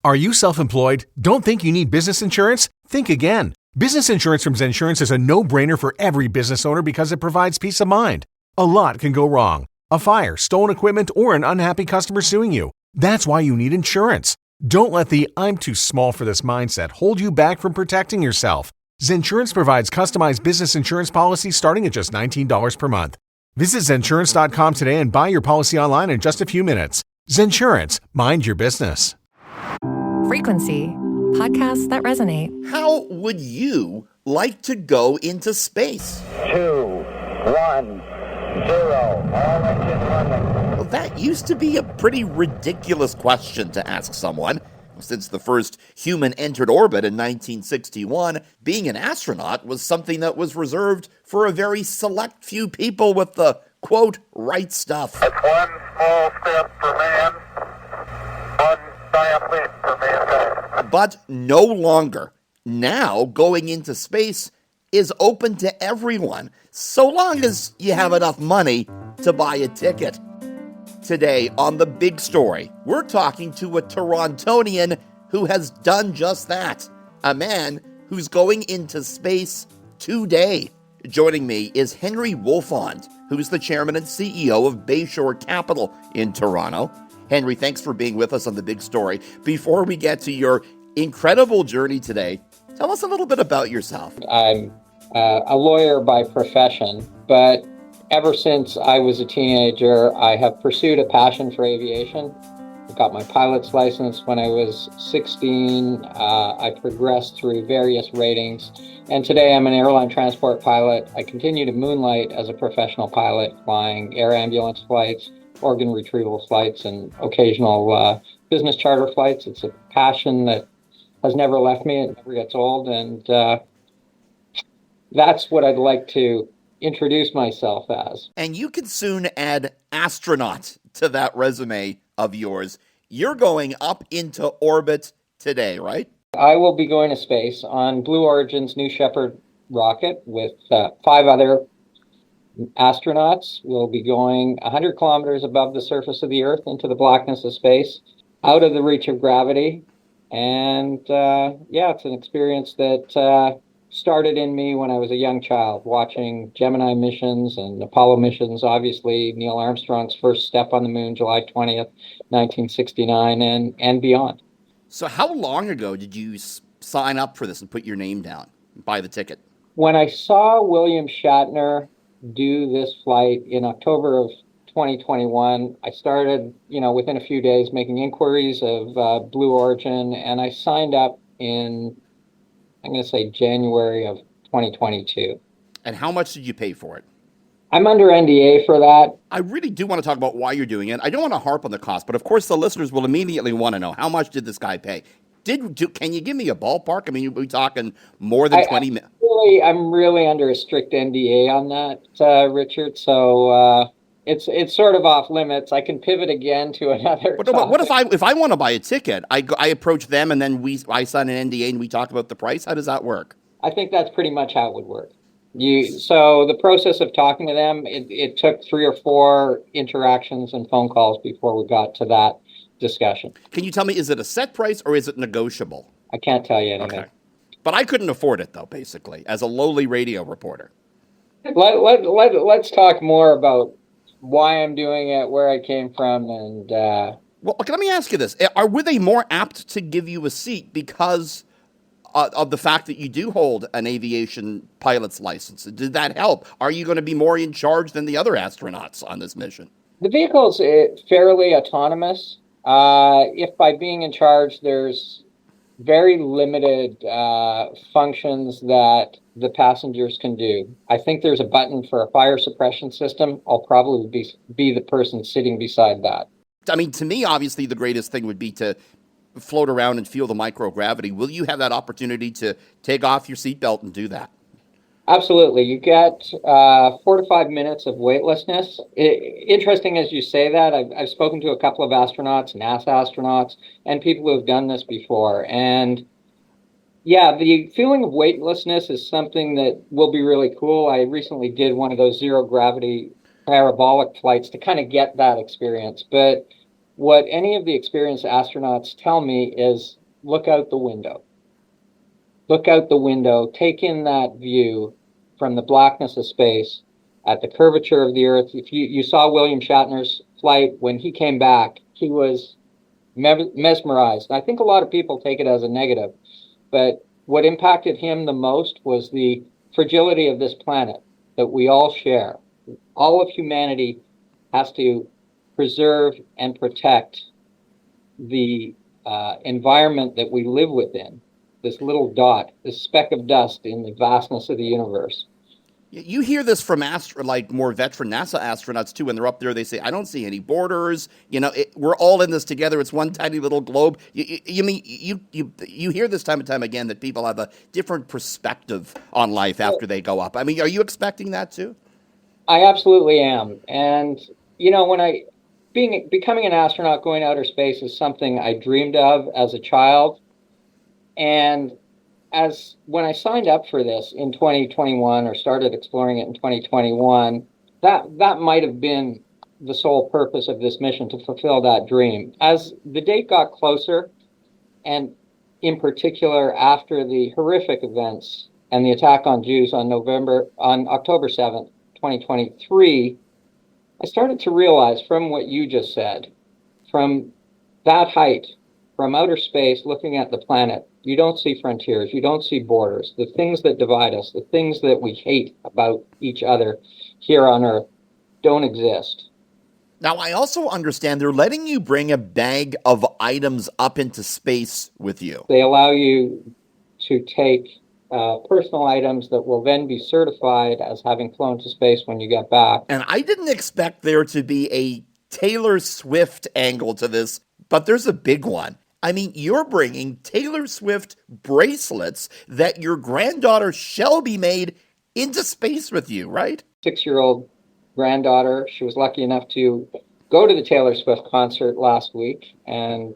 Are you self-employed? Don't think you need business insurance? Think again. Business insurance from Zensurance is a no-brainer for every business owner because it provides peace of mind. A lot can go wrong. A fire, stolen equipment, or an unhappy customer suing you. That's why you need insurance. Don't let the "I'm too small for this" mindset hold you back from protecting yourself. Zensurance provides customized business insurance policies starting at just $19 per month. Visit Zensurance.com today and buy your policy online in just a few minutes. Zensurance, mind your business. Frequency, podcasts that resonate. How would you like to go into space? 2, 1, 0. All engine running. Well, that used to be a pretty ridiculous question to ask someone. Since the first human entered orbit in 1961, being an astronaut was something that was reserved for a very select few people with the, quote, right stuff. It's one small step for man, one giant leap for mankind. But no longer. Now, going into space is open to everyone, so long as you have enough money to buy a ticket. Today on The Big Story, we're talking to a Torontonian who has done just that. A man who's going into space today. Joining me is Henry Wolfond, who's the chairman and CEO of Bayshore Capital in Toronto. Henry, thanks for being with us on The Big Story. Before we get to your incredible journey today, tell us a little bit about yourself. I'm a lawyer by profession, but ever since I was a teenager, I have pursued a passion for aviation. I got my pilot's license when I was 16. I progressed through various ratings, and today I'm an airline transport pilot. I continue to moonlight as a professional pilot, flying air ambulance flights, organ retrieval flights, and occasional business charter flights. It's a passion that has never left me. It never gets old, and that's what I'd like to introduce myself as. And you can soon add astronaut to that resume of yours. You're going up into orbit today, right? I will be going to space on Blue Origin's New Shepard rocket with 5 other astronauts. We'll be going 100 kilometers above the surface of the Earth into the blackness of space, out of the reach of gravity. And it's an experience that started in me when I was a young child, watching Gemini missions and Apollo missions, obviously Neil Armstrong's first step on the moon, July 20th, 1969, and beyond. So how long ago did you sign up for this and put your name down, buy the ticket? When I saw William Shatner do this flight in October of 2021, I started, within a few days making inquiries of Blue Origin, and I signed up in, I'm going to say, January of 2022. And how much did you pay for it? I'm under NDA for that. I really do want to talk about why you're doing it. I don't want to harp on the cost, but of course the listeners will immediately want to know, how much did this guy pay? Can you give me a ballpark? I mean, are we talking more than 20 minutes? I'm really under a strict NDA on that, Richard. So it's sort of off limits. I can pivot again to another topic. What if I want to buy a ticket? I approach them and then I sign an NDA and we talk about the price. How does that work? I think that's pretty much how it would work. So the process of talking to them, it took 3 or 4 interactions and phone calls before we got to that discussion. Can you tell me, is it a set price or is it negotiable? I can't tell you anything. Okay. But I couldn't afford it, though, basically, as a lowly radio reporter. Let's talk more about why I'm doing it, where I came from, and... Well, let me ask you this. Were they more apt to give you a seat because of the fact that you do hold an aviation pilot's license? Did that help? Are you going to be more in charge than the other astronauts on this mission? The vehicle's fairly autonomous. If by being in charge, there's very limited functions that the passengers can do. I think there's a button for a fire suppression system. I'll probably be the person sitting beside that. I mean, to me, obviously, the greatest thing would be to float around and feel the microgravity. Will you have that opportunity to take off your seatbelt and do that? Absolutely. You get 4 to 5 minutes of weightlessness. Interesting as you say that. I've spoken to a couple of astronauts, NASA astronauts, and people who have done this before. And yeah, the feeling of weightlessness is something that will be really cool. I recently did one of those zero gravity parabolic flights to kind of get that experience. But what any of the experienced astronauts tell me is look out the window. Look out the window, take in that view from the blackness of space at the curvature of the Earth. If you saw William Shatner's flight, when he came back, he was mesmerized. I think a lot of people take it as a negative, but what impacted him the most was the fragility of this planet that we all share. All of humanity has to preserve and protect the environment that we live within, this little dot, this speck of dust in the vastness of the universe. You hear this from more veteran NASA astronauts too. When they're up there, they say, "I don't see any borders. We're all in this together. It's one tiny little globe." You hear this time and time again that people have a different perspective on life after they go up. I mean, are you expecting that too? I absolutely am. And becoming an astronaut, going outer space is something I dreamed of as a child, and when I signed up for this in 2021 or started exploring it in 2021, that might have been the sole purpose of this mission, to fulfill that dream. As the date got closer, and in particular after the horrific events and the attack on Jews on October 7th, 2023, I started to realize from what you just said, from that height, from outer space, looking at the planet, you don't see frontiers, you don't see borders. The things that divide us, the things that we hate about each other here on Earth don't exist. Now, I also understand they're letting you bring a bag of items up into space with you. They allow you to take personal items that will then be certified as having flown to space when you get back. And I didn't expect there to be a Taylor Swift angle to this, but there's a big one. I mean, you're bringing Taylor Swift bracelets that your granddaughter Shelby made into space with you, right? 6-year-old granddaughter. She was lucky enough to go to the Taylor Swift concert last week and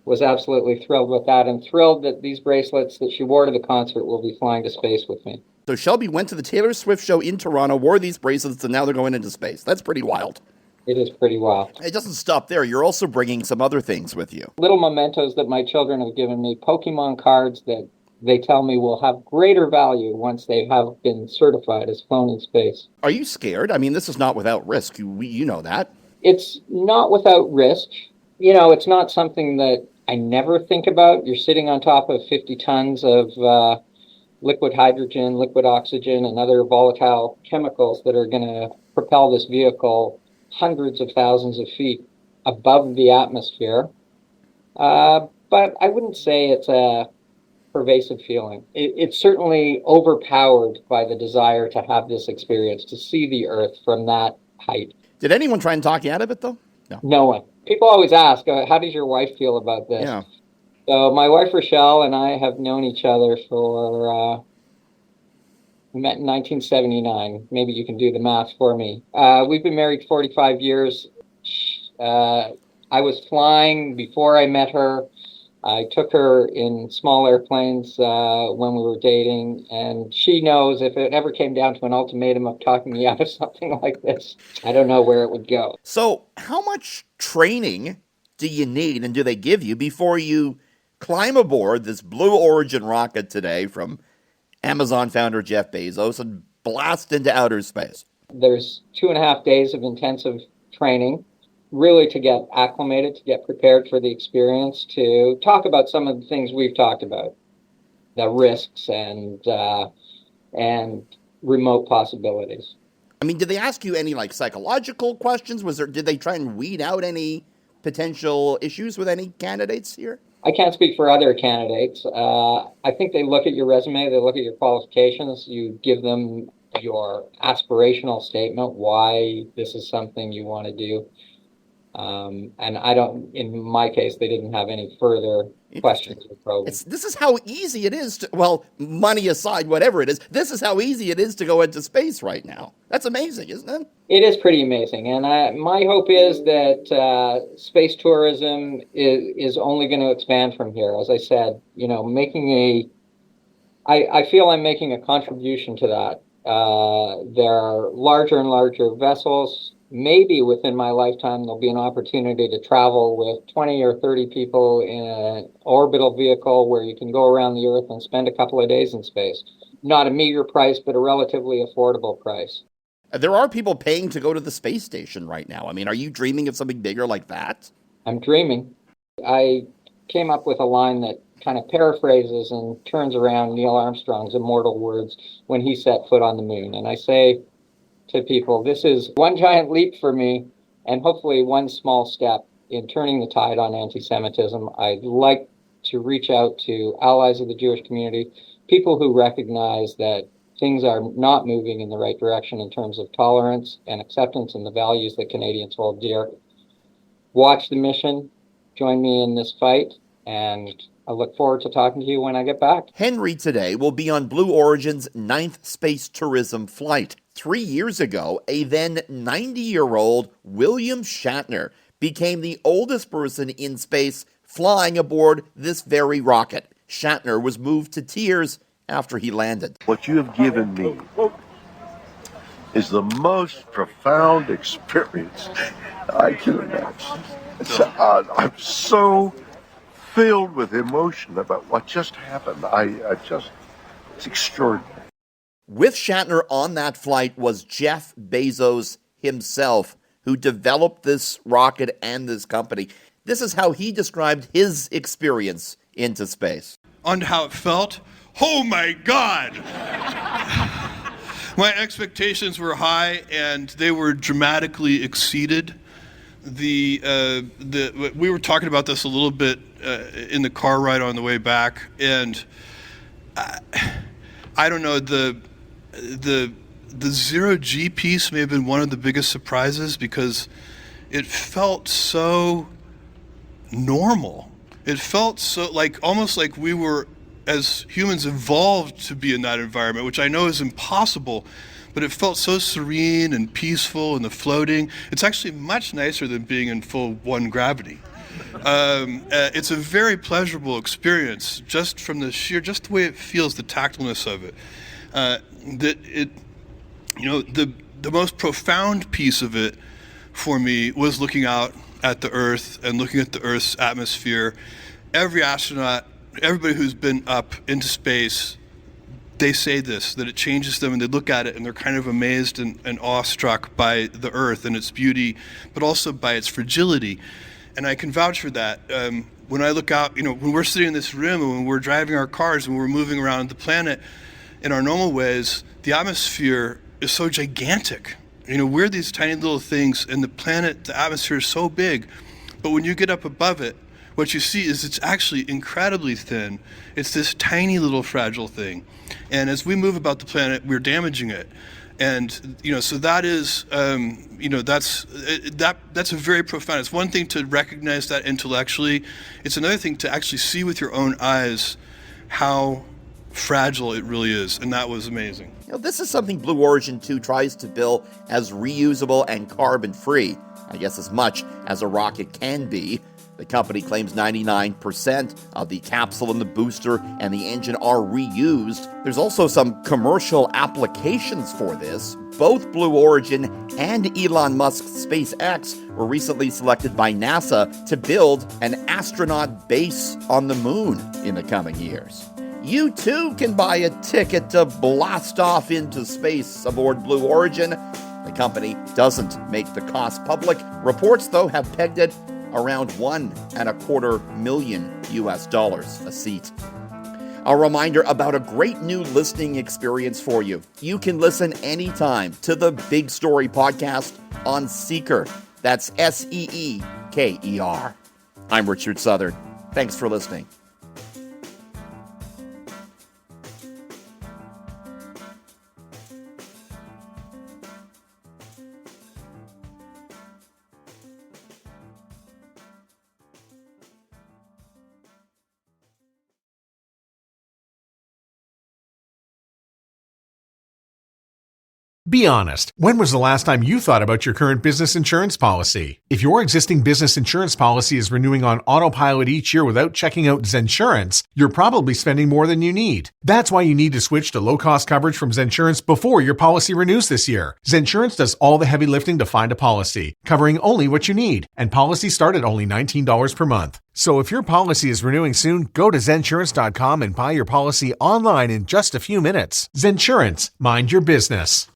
was absolutely thrilled with that, and thrilled that these bracelets that she wore to the concert will be flying to space with me. So Shelby went to the Taylor Swift show in Toronto, wore these bracelets, and now they're going into space. That's pretty wild. It is pretty wild. It doesn't stop there. You're also bringing some other things with you. Little mementos that my children have given me, Pokemon cards that they tell me will have greater value once they have been certified as flown in space. Are you scared? I mean, this is not without risk. You know that. It's not without risk. It's not something that I never think about. You're sitting on top of 50 tons of liquid hydrogen, liquid oxygen, and other volatile chemicals that are going to propel this vehicle hundreds of thousands of feet above the atmosphere. But I wouldn't say it's a pervasive feeling. It's certainly overpowered by the desire to have this experience, to see the Earth from that height. Did anyone try and talk you out of it, though? No one. People always ask, how does your wife feel about this? Yeah. So my wife, Rochelle, and I have known each other we met in 1979. Maybe you can do the math for me. We've been married 45 years. I was flying before I met her. I took her in small airplanes when we were dating, and she knows if it ever came down to an ultimatum of talking me out of something like this, I don't know where it would go. So how much training do you need and do they give you before you climb aboard this Blue Origin rocket today from Amazon founder Jeff Bezos and blast into outer space? There's 2.5 days of intensive training, really to get acclimated, to get prepared for the experience, to talk about some of the things we've talked about, the risks and remote possibilities. I mean, did they ask you any psychological questions? Did they try and weed out any potential issues with any candidates here? I can't speak for other candidates. I think they look at your resume, they look at your qualifications, you give them your aspirational statement, why this is something you want to do. And in my case, they didn't have any further questions or probing. This is how easy it is to, money aside, whatever it is, this is how easy it is to go into space right now. That's amazing, isn't it? It is pretty amazing. And my hope is that space tourism is only going to expand from here. As I said, I feel I'm making a contribution to that. There are larger and larger vessels. Maybe within my lifetime, there'll be an opportunity to travel with 20 or 30 people in an orbital vehicle where you can go around the Earth and spend a couple of days in space. Not a meager price, but a relatively affordable price. There are people paying to go to the space station right now. I mean, are you dreaming of something bigger like that? I'm dreaming. I came up with a line that kind of paraphrases and turns around Neil Armstrong's immortal words when he set foot on the moon. And I say to people, this is one giant leap for me and hopefully one small step in turning the tide on anti-Semitism. I'd like to reach out to allies of the Jewish community, people who recognize that things are not moving in the right direction in terms of tolerance and acceptance and the values that Canadians hold dear. Watch the mission, join me in this fight, and I look forward to talking to you when I get back. Henry today will be on Blue Origin's 9th space tourism flight. 3 years ago, a then 90-year-old William Shatner became the oldest person in space flying aboard this very rocket. Shatner was moved to tears after he landed. What you have given me is the most profound experience I can imagine. I'm so filled with emotion about what just happened. It's extraordinary. With Shatner on that flight was Jeff Bezos himself, who developed this rocket and this company. This is how he described his experience into space. On how it felt, oh my God! My expectations were high and they were dramatically exceeded. We were talking about this a little bit in the car ride on the way back, and I don't know, the zero-G piece may have been one of the biggest surprises because it felt so normal. It felt so almost like we were, as humans, evolved to be in that environment, which I know is impossible, but it felt so serene and peaceful, and the floating. It's actually much nicer than being in full one gravity. It's a very pleasurable experience, just from just the way it feels, the tactileness of it. The most profound piece of it for me was looking out at the Earth and looking at the Earth's atmosphere. Every astronaut, everybody who's been up into space, they say this, that it changes them, and they look at it and they're kind of amazed and awestruck by the Earth and its beauty, but also by its fragility. And I can vouch for that. When I look out, when we're sitting in this room and when we're driving our cars and we're moving around the planet in our normal ways, the atmosphere is so gigantic. We're these tiny little things, and the planet, the atmosphere is so big. But when you get up above it, what you see is it's actually incredibly thin. It's this tiny little fragile thing. And as we move about the planet, we're damaging it. And, so that is, that's a very profound. It's one thing to recognize that intellectually. It's another thing to actually see with your own eyes how fragile it really is. And that was amazing. This is something Blue Origin 2 tries to bill as reusable and carbon-free, I guess as much as a rocket can be. The company claims 99% of the capsule and the booster and the engine are reused. There's also some commercial applications for this. Both Blue Origin and Elon Musk's SpaceX were recently selected by NASA to build an astronaut base on the moon in the coming years. You too can buy a ticket to blast off into space aboard Blue Origin. The company doesn't make the cost public. Reports, though, have pegged it around $1.25 million a seat. A reminder about a great new listening experience for you. You can listen anytime to the Big Story podcast on Seeker. That's Seeker. I'm Richard Southern. Thanks for listening. Be honest. When was the last time you thought about your current business insurance policy? If your existing business insurance policy is renewing on autopilot each year without checking out Zensurance, you're probably spending more than you need. That's why you need to switch to low-cost coverage from Zensurance before your policy renews this year. Zensurance does all the heavy lifting to find a policy, covering only what you need, and policies start at only $19 per month. So if your policy is renewing soon, go to Zensurance.com and buy your policy online in just a few minutes. Zensurance, mind your business.